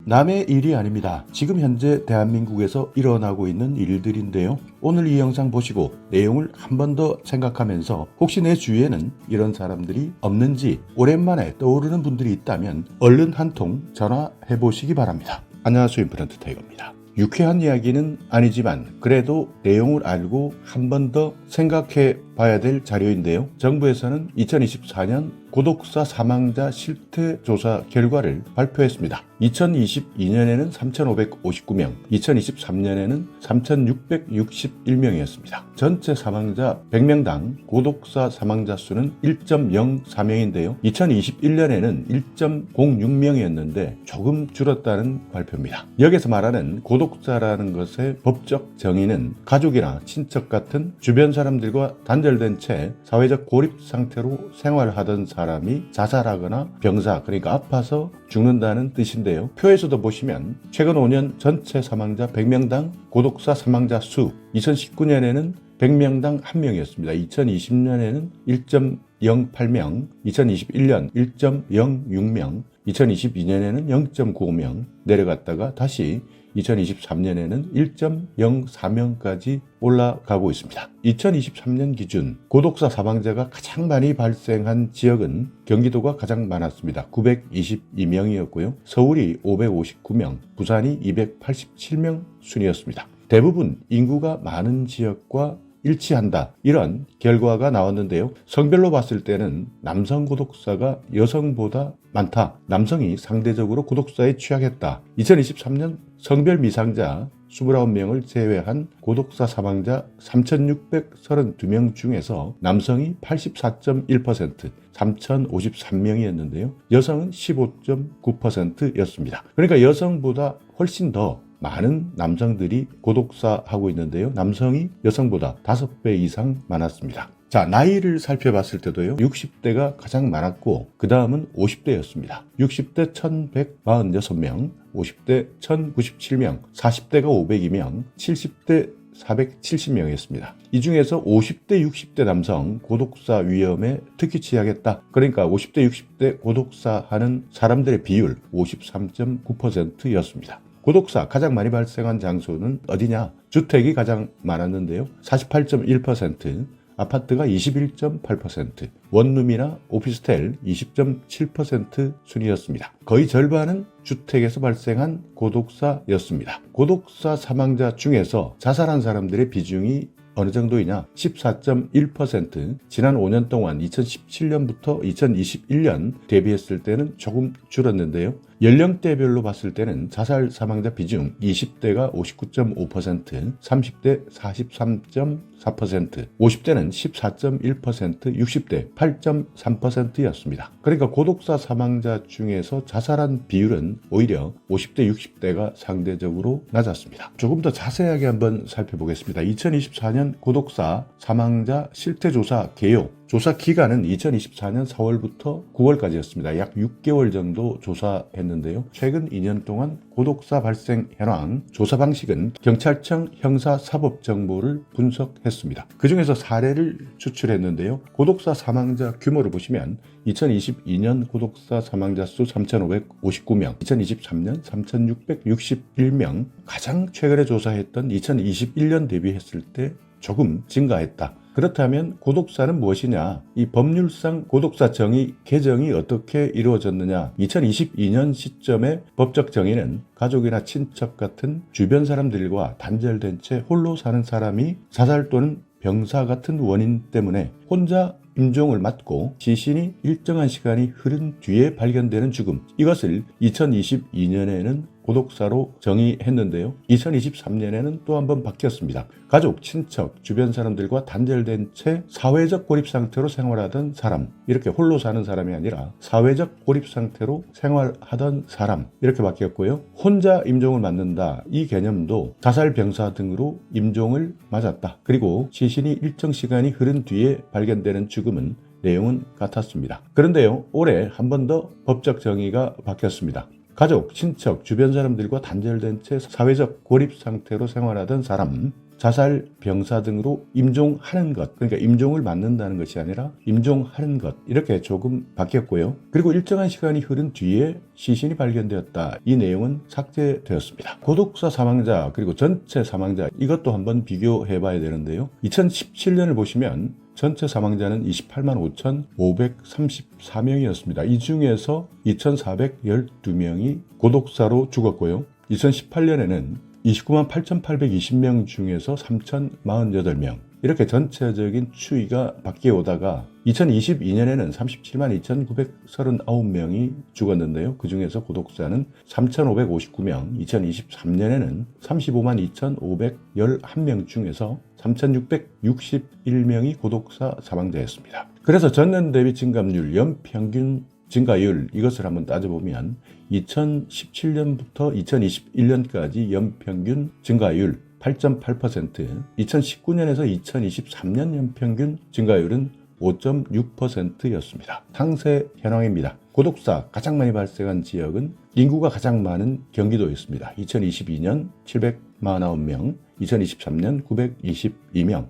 남의 일이 아닙니다. 지금 현재 대한민국에서 일어나고 있는 일들인데요. 오늘 이 영상 보시고 내용을 한 번 더 생각하면서 혹시 내 주위에는 이런 사람들이 없는지 오랜만에 떠오르는 분들이 있다면 얼른 한 통 전화해 보시기 바랍니다. 안녕하세요, 임플란트 타이거입니다. 유쾌한 이야기는 아니지만 그래도 내용을 알고 한 번 더 생각해 봐야 될 자료인데요. 정부에서는 2024년 고독사 사망자 실태 조사 결과를 발표했습니다. 2022년에는 3,559명, 2023년에는 3,661명이었습니다. 전체 사망자 100명당 고독사 사망자 수는 1.04명인데요. 2021년에는 1.06명이었는데 조금 줄었다는 발표입니다. 여기서 말하는 고독사라는 것의 법적 정의는 가족이나 친척 같은 주변 사람들과 단절된 채 사회적 고립 상태로 생활하던 사람이 자살하거나 병사, 그러니까 아파서 죽는다는 뜻인데요. 표에서도 보시면 최근 5년 전체 사망자 100명당 고독사 사망자 수 2019년에는 100명당 1명이었습니다. 2020년에는 1.08명, 2021년 1.06명, 2022년에는 0.95명 내려갔다가 다시 2023년에는 1.04명까지 올라가고 있습니다. 2023년 기준 고독사 사망자가 가장 많이 발생한 지역은 경기도가 가장 많았습니다. 922명이었고요. 서울이 559명, 부산이 287명 순이었습니다. 대부분 인구가 많은 지역과 일치한다, 이런 결과가 나왔는데요. 성별로 봤을 때는 남성 고독사가 여성보다 많다, 남성이 상대적으로 고독사에 취약했다. 2023년 성별 미상자 29명을 제외한 고독사 사망자 3,632명 중에서 남성이 84.1%, 3,053명이었는데요. 여성은 15.9%였습니다. 그러니까 여성보다 훨씬 더 많은 남성들이 고독사하고 있는데요. 남성이 여성보다 5배 이상 많았습니다. 자, 나이를 살펴봤을 때도요. 60대가 가장 많았고 그 다음은 50대였습니다. 60대 1,146명, 50대 1,097명, 40대가 502명, 70대 470명이었습니다. 이 중에서 50대, 60대 남성 고독사 위험에 특히 취약했다. 그러니까 50대, 60대 고독사하는 사람들의 비율 53.9%였습니다. 고독사 가장 많이 발생한 장소는 어디냐? 주택이 가장 많았는데요. 48.1%, 아파트가 21.8%, 원룸이나 오피스텔 20.7% 순이었습니다. 거의 절반은 주택에서 발생한 고독사였습니다. 고독사 사망자 중에서 자살한 사람들의 비중이 어느 정도이냐? 14.1%. 지난 5년 동안 2017년부터 2021년 대비했을 때는 조금 줄었는데요. 연령대별로 봤을 때는 자살 사망자 비중 20대가 59.5%, 30대 43.4%, 50대는 14.1%, 60대 8.3%였습니다. 그러니까 고독사 사망자 중에서 자살한 비율은 오히려 50대, 60대가 상대적으로 낮았습니다. 조금 더 자세하게 한번 살펴보겠습니다. 2024년 고독사 사망자 실태조사 개요. 조사 기간은 2024년 4월부터 9월까지였습니다. 약 6개월 정도 조사했는데요. 최근 2년 동안 고독사 발생 현황, 조사 방식은 경찰청 형사사법정보를 분석했습니다. 그중에서 사례를 추출했는데요. 고독사 사망자 규모를 보시면 2022년 고독사 사망자 수 3,559명, 2023년 3,661명, 가장 최근에 조사했던 2021년 대비했을 때 조금 증가했다. 그렇다면 고독사는 무엇이냐? 이 법률상 고독사 정의 개정이 어떻게 이루어졌느냐? 2022년 시점의 법적 정의는 가족이나 친척 같은 주변 사람들과 단절된 채 홀로 사는 사람이 자살 또는 병사 같은 원인 때문에 혼자 임종을 맞고 시신이 일정한 시간이 흐른 뒤에 발견되는 죽음, 이것을 2022년에는 고독사로 정의했는데요. 2023년에는 또 한 번 바뀌었습니다. 가족, 친척, 주변 사람들과 단절된 채 사회적 고립 상태로 생활하던 사람, 이렇게 홀로 사는 사람이 아니라 사회적 고립 상태로 생활하던 사람, 이렇게 바뀌었고요. 혼자 임종을 맞는다, 이 개념도 자살, 병사 등으로 임종을 맞았다. 그리고 시신이 일정 시간이 흐른 뒤에 발견되는 죽음은 내용은 같았습니다. 그런데요, 올해 한 번 더 법적 정의가 바뀌었습니다. 가족, 친척, 주변 사람들과 단절된 채 사회적 고립 상태로 생활하던 사람, 자살, 병사 등으로 임종하는 것, 그러니까 임종을 맞는다는 것이 아니라 임종하는 것, 이렇게 조금 바뀌었고요. 그리고 일정한 시간이 흐른 뒤에 시신이 발견되었다. 이 내용은 삭제되었습니다. 고독사 사망자 그리고 전체 사망자, 이것도 한번 비교해 봐야 되는데요. 2017년을 보시면 전체 사망자는 28만 5,534명이었습니다. 이 중에서 2,412명이 고독사로 죽었고요. 2018년에는 29만 8,820명 중에서 3,048명, 이렇게 전체적인 추이가 바뀌어 오다가 2022년에는 37만 2,939명이 죽었는데요. 그 중에서 고독사는 3,559명, 2023년에는 35만 2,511명 중에서 3,661명이 고독사 사망자였습니다. 그래서 전년 대비 증감률, 연평균 증가율, 이것을 한번 따져보면 2017년부터 2021년까지 연평균 증가율 8.8%, 2019년에서 2023년 연평균 증가율은 5.6%였습니다. 상세 현황입니다. 고독사 가장 많이 발생한 지역은 인구가 가장 많은 경기도였습니다. 2022년 749명, 2023년 922명,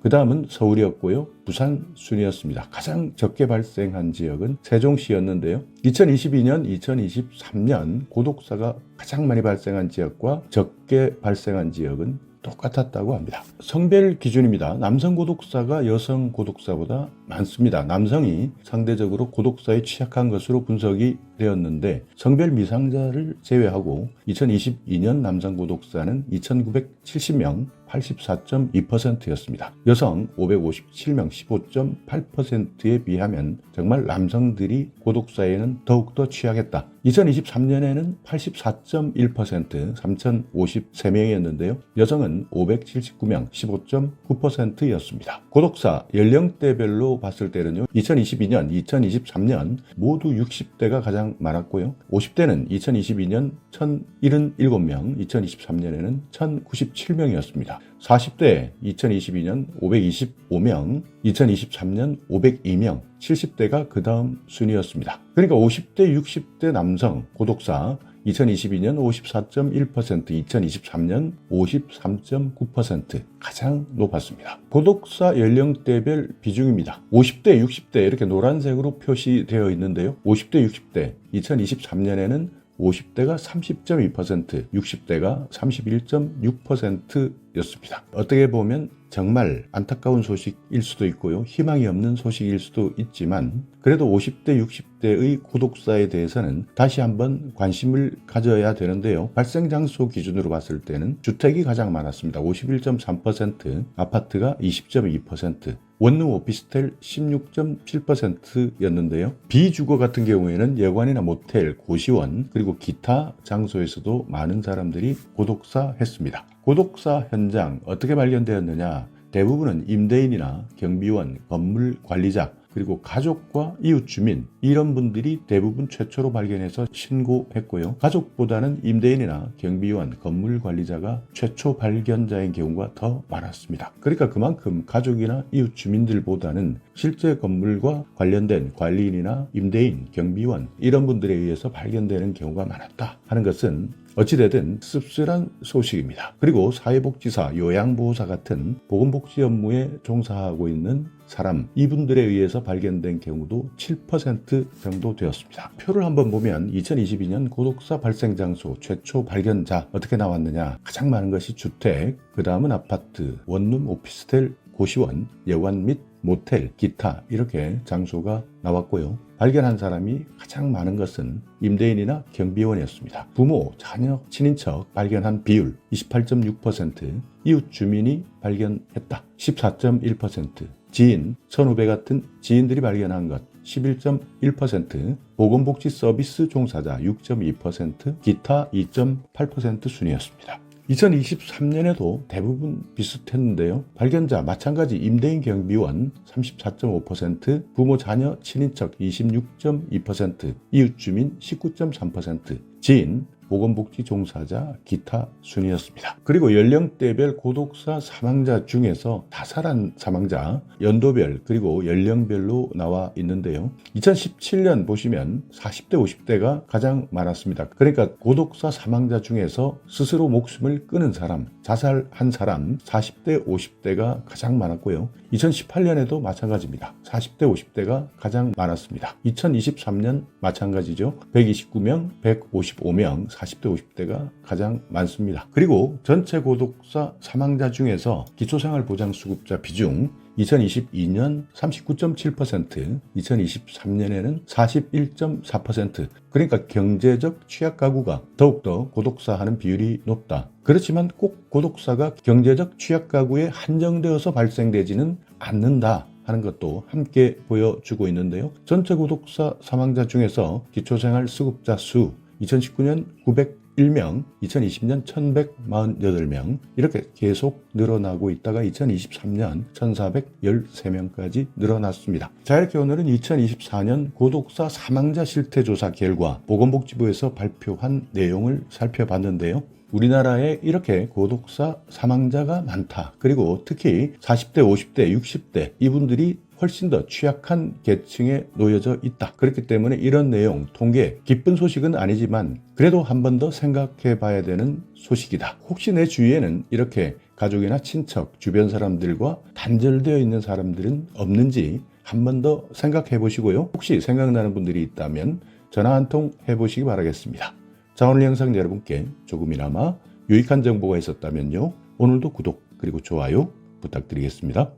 그 다음은 서울이었고요. 부산 순이었습니다. 가장 적게 발생한 지역은 세종시였는데요. 2022년, 2023년 고독사가 가장 많이 발생한 지역과 적게 발생한 지역은 똑같았다고 합니다. 성별 기준입니다. 남성 고독사가 여성 고독사보다 많습니다. 남성이 상대적으로 고독사에 취약한 것으로 분석이 되었는데, 성별 미상자를 제외하고 2022년 남성 고독사는 2,970명, 84.2%였습니다. 여성 557명, 15.8%에 비하면 정말 남성들이 고독사에는 더욱더 취약했다. 2023년에는 84.1%, 3,053명이었는데요. 여성은 579명, 15.9%였습니다. 고독사 연령대별로 봤을 때는요, 2022년, 2023년 모두 60대가 가장 많았고요. 50대는 2022년 1,077명, 2023년에는 1,097명이었습니다. 40대 2022년 525명, 2023년 502명, 70대가 그 다음 순이었습니다. 그러니까 50대, 60대 남성 고독사 2022년 54.1%, 2023년 53.9%, 가장 높았습니다. 고독사 연령대별 비중입니다. 50대, 60대 이렇게 노란색으로 표시되어 있는데요. 50대, 60대 2023년에는 50대가 30.2%, 60대가 31.6%였습니다. 어떻게 보면 정말 안타까운 소식일 수도 있고요. 희망이 없는 소식일 수도 있지만, 그래도 50대, 60대의 고독사에 대해서는 다시 한번 관심을 가져야 되는데요. 발생 장소 기준으로 봤을 때는 주택이 가장 많았습니다. 51.3%, 아파트가 20.2%, 원룸 오피스텔 16.7%였는데요. 비주거 같은 경우에는 여관이나 모텔, 고시원, 그리고 기타 장소에서도 많은 사람들이 고독사했습니다. 고독사 현장 어떻게 발견되었느냐? 대부분은 임대인이나 경비원, 건물 관리자, 그리고 가족과 이웃 주민, 이런 분들이 대부분 최초로 발견해서 신고했고요. 가족보다는 임대인이나 경비원, 건물 관리자가 최초 발견자인 경우가 더 많았습니다. 그러니까 그만큼 가족이나 이웃 주민들보다는 실제 건물과 관련된 관리인이나 임대인, 경비원, 이런 분들에 의해서 발견되는 경우가 많았다 하는 것은 어찌되든 씁쓸한 소식입니다. 그리고 사회복지사, 요양보호사 같은 보건복지 업무에 종사하고 있는 사람, 이분들에 의해서 발견된 경우도 7% 정도 되었습니다. 표를 한번 보면 2022년 고독사 발생 장소 최초 발견자 어떻게 나왔느냐? 가장 많은 것이 주택, 그 다음은 아파트, 원룸, 오피스텔, 고시원, 여관 및 모텔, 기타, 이렇게 장소가 나왔고요. 발견한 사람이 가장 많은 것은 임대인이나 경비원이었습니다. 부모, 자녀, 친인척 발견한 비율 28.6%, 이웃 주민이 발견했다 14.1%, 지인, 선후배 같은 지인들이 발견한 것 11.1%, 보건복지 서비스 종사자 6.2%, 기타 2.8% 순이었습니다. 2023년에도 대부분 비슷했는데요. 발견자 마찬가지 임대인 경비원 34.5%, 부모 자녀 친인척 26.2%, 이웃 주민 19.3%, 지인 보건복지 종사자, 기타 순이었습니다. 그리고 연령대별 고독사 사망자 중에서 자살한 사망자 연도별 그리고 연령별로 나와 있는데요. 2017년 보시면 40대, 50대가 가장 많았습니다. 그러니까 고독사 사망자 중에서 스스로 목숨을 끊은 사람, 자살한 사람 40대, 50대가 가장 많았고요. 2018년에도 마찬가지입니다. 40대, 50대가 가장 많았습니다. 2023년 마찬가지죠. 129명, 155명, 40대, 50대가 가장 많습니다. 그리고 전체 고독사 사망자 중에서 기초생활보장수급자 비중 2022년 39.7%, 2023년에는 41.4%. 그러니까 경제적 취약 가구가 더욱더 고독사하는 비율이 높다. 그렇지만 꼭 고독사가 경제적 취약 가구에 한정되어서 발생되지는 않는다 하는 것도 함께 보여주고 있는데요. 전체 고독사 사망자 중에서 기초생활수급자 수 2019년 901명, 2020년 1148명 이렇게 계속 늘어나고 있다가 2023년 1413명까지 늘어났습니다. 자, 이렇게 오늘은 2024년 고독사 사망자 실태조사 결과 보건복지부에서 발표한 내용을 살펴봤는데요. 우리나라에 이렇게 고독사 사망자가 많다. 그리고 특히 40대, 50대, 60대 이분들이 훨씬 더 취약한 계층에 놓여져 있다. 그렇기 때문에 이런 내용, 통계, 기쁜 소식은 아니지만 그래도 한 번 더 생각해 봐야 되는 소식이다. 혹시 내 주위에는 이렇게 가족이나 친척, 주변 사람들과 단절되어 있는 사람들은 없는지 한 번 더 생각해 보시고요. 혹시 생각나는 분들이 있다면 전화 한 통 해보시기 바라겠습니다. 자, 오늘 영상 여러분께 조금이나마 유익한 정보가 있었다면요. 오늘도 구독 그리고 좋아요 부탁드리겠습니다.